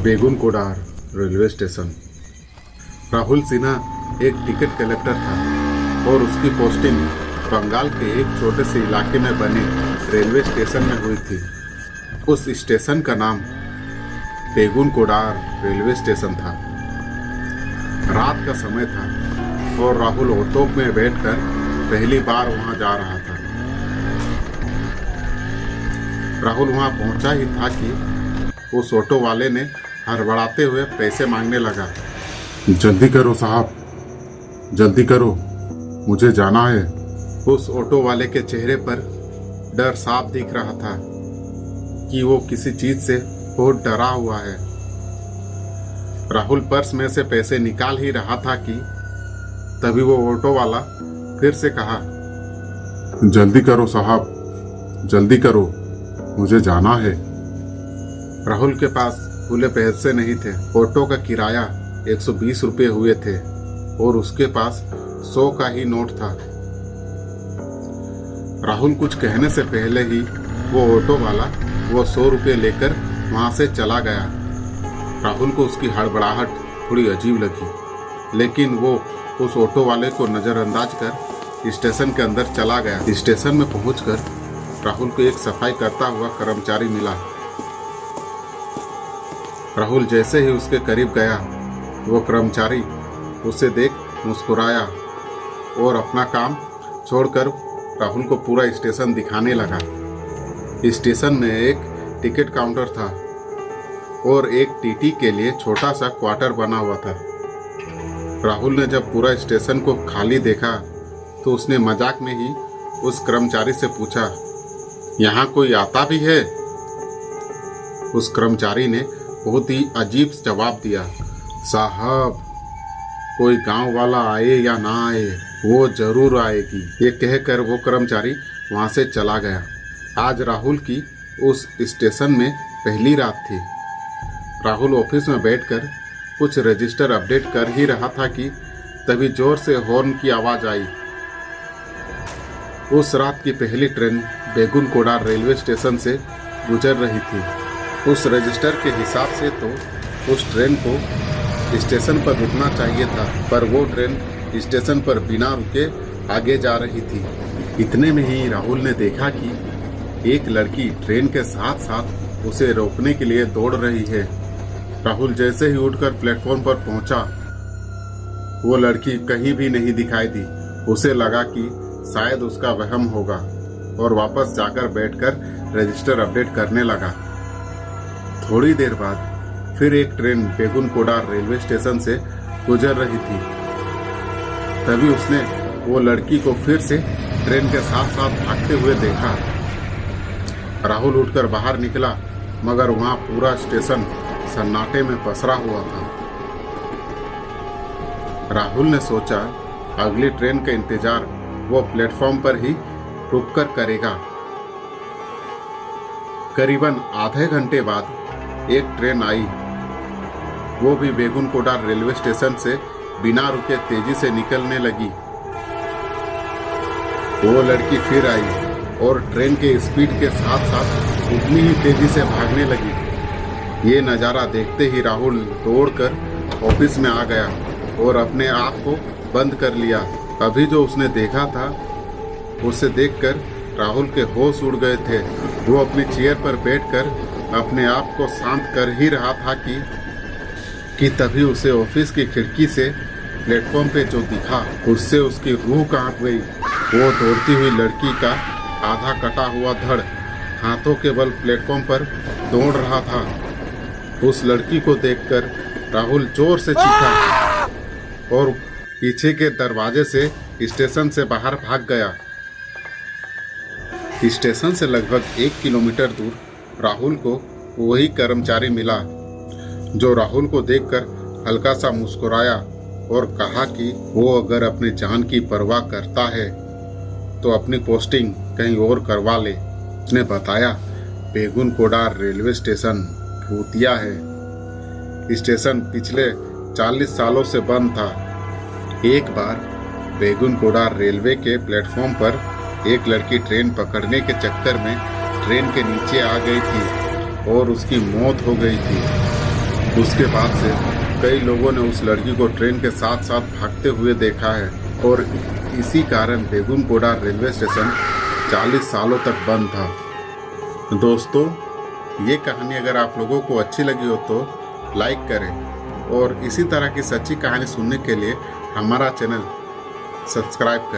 Begunkodar railway station. Rahul Sinha एक ticket collector था और उसकी पोस्टिंग बंगाल के एक छोटे से इलाके में बने रेलवे स्टेशन में हुई थी। उस स्टेशन का नाम बेगुनकोडार रेलवे स्टेशन था। रात का समय था और राहुल ऑटो में बैठकर पहली बार वहां जा रहा था। राहुल वहां पहुंचा ही था कि उस ऑटो वाले ने हड़बड़ाते हुए पैसे मांगने लगा। जल्दी करो साहब, जल्दी करो, मुझे जाना है। उस ऑटो वाले के चेहरे पर डर साफ दिख रहा था कि वो किसी चीज से बहुत डरा हुआ है। राहुल पर्स में से पैसे निकाल ही रहा था कि तभी वो ऑटो वाला फिर से कहा, जल्दी करो साहब, जल्दी करो, मुझे जाना है। राहुल के पास खुले पैसे नहीं थे। ऑटो का किराया 120 रुपये हुए थे और उसके पास 100 का ही नोट था। राहुल कुछ कहने से पहले ही वो ऑटो वाला वो 100 रुपये लेकर वहां से चला गया। राहुल को उसकी हड़बड़ाहट थोड़ी अजीब लगी, लेकिन वो उस ऑटो वाले को नजरअंदाज कर स्टेशन के अंदर चला गया। स्टेशन में पहुंचकर राहुल को एक सफाई करता हुआ कर्मचारी मिला। राहुल जैसे ही उसके करीब गया, वो कर्मचारी उसे देख मुस्कुराया और अपना काम छोड़कर राहुल को पूरा स्टेशन दिखाने लगा। स्टेशन में एक टिकट काउंटर था और एक टीटी के लिए छोटा सा क्वार्टर बना हुआ था। राहुल ने जब पूरा स्टेशन को खाली देखा तो उसने मजाक में ही उस कर्मचारी से पूछा, यहाँ कोई आता भी है? उस कर्मचारी ने बहुत ही अजीब जवाब दिया, साहब, कोई गांव वाला आए या ना आए, वो जरूर आएगी। ये कहकर वो कर्मचारी वहां से चला गया। आज राहुल की उस स्टेशन में पहली रात थी। राहुल ऑफिस में बैठकर कुछ रजिस्टर अपडेट कर ही रहा था कि तभी जोर से हॉर्न की आवाज आई। उस रात की पहली ट्रेन बेगुनकोडार रेलवे स्टेशन से गुजर रही थी। उस रजिस्टर के हिसाब से तो उस ट्रेन को स्टेशन पर रुकना चाहिए था, पर वो ट्रेन स्टेशन पर बिना रुके आगे जा रही थी। इतने में ही राहुल ने देखा कि एक लड़की ट्रेन के साथ साथ उसे रोकने के लिए दौड़ रही है। राहुल जैसे ही उठकर प्लेटफॉर्म पर पहुंचा, वो लड़की कहीं भी नहीं दिखाई दी। उसे लगा कि शायद उसका वहम होगा और वापस जाकर बैठकर रजिस्टर अपडेट करने लगा। थोड़ी देर बाद फिर एक ट्रेन बेगुनकोडार रेलवे स्टेशन से गुजर रही थी। तभी उसने वो लड़की को फिर से ट्रेन के साथ साथ भागते हुए देखा। राहुल उठकर बाहर निकला, मगर वहां पूरा स्टेशन सन्नाटे में पसरा हुआ था। राहुल ने सोचा अगली ट्रेन का इंतजार वो प्लेटफॉर्म पर ही रुककर करेगा। करीबन आधे घंटे बाद एक ट्रेन आई। वो भी बेगुनकोडार रेलवे स्टेशन से बिना रुके तेजी से निकलने लगी। वो लड़की फिर आई और ट्रेन के स्पीड के साथ साथ उतनी ही तेजी से भागने लगी। ये नज़ारा देखते ही राहुल दौड़कर ऑफिस में आ गया और अपने आप को बंद कर लिया। अभी जो उसने देखा था, उसे देखकर राहुल के होश उड़ गए थे। वो अपनी चेयर पर बैठकर अपने आप को शांत कर ही रहा था कि तभी उसे ऑफिस की खिड़की से प्लेटफॉर्म पे जो दिखा, उससे उसकी रूह कांप गई। वो दौड़ती हुई लड़की का आधा कटा हुआ धड़ हाथों के बल प्लेटफॉर्म पर दौड़ रहा था। उस लड़की को देखकर राहुल जोर से चीखा और पीछे के दरवाजे से स्टेशन से बाहर भाग गया। स्टेशन से लगभग 1 किलोमीटर दूर राहुल को वही कर्मचारी मिला जो राहुल को देखकर हल्का सा मुस्कुराया और कहा कि वो अगर अपनी जान की परवाह करता है तो अपनी पोस्टिंग कहीं और करवा ले। उसने बताया, बेगुनकोडार रेलवे स्टेशन भूतिया है। स्टेशन पिछले 40 सालों से बंद था। एक बार बेगुनकोडार रेलवे के प्लेटफॉर्म पर एक लड़की ट्रेन पकड़ने के चक्कर में ट्रेन के नीचे आ गई थी और उसकी मौत हो गई थी। उसके बाद से कई लोगों ने उस लड़की को ट्रेन के साथ साथ भागते हुए देखा है और इसी कारण बेगुनकोड़ा रेलवे स्टेशन 40 सालों तक बंद था। दोस्तों, ये कहानी अगर आप लोगों को अच्छी लगी हो तो लाइक करें और इसी तरह की सच्ची कहानी सुनने के लिए हमारा चैनल सब्सक्राइब करें।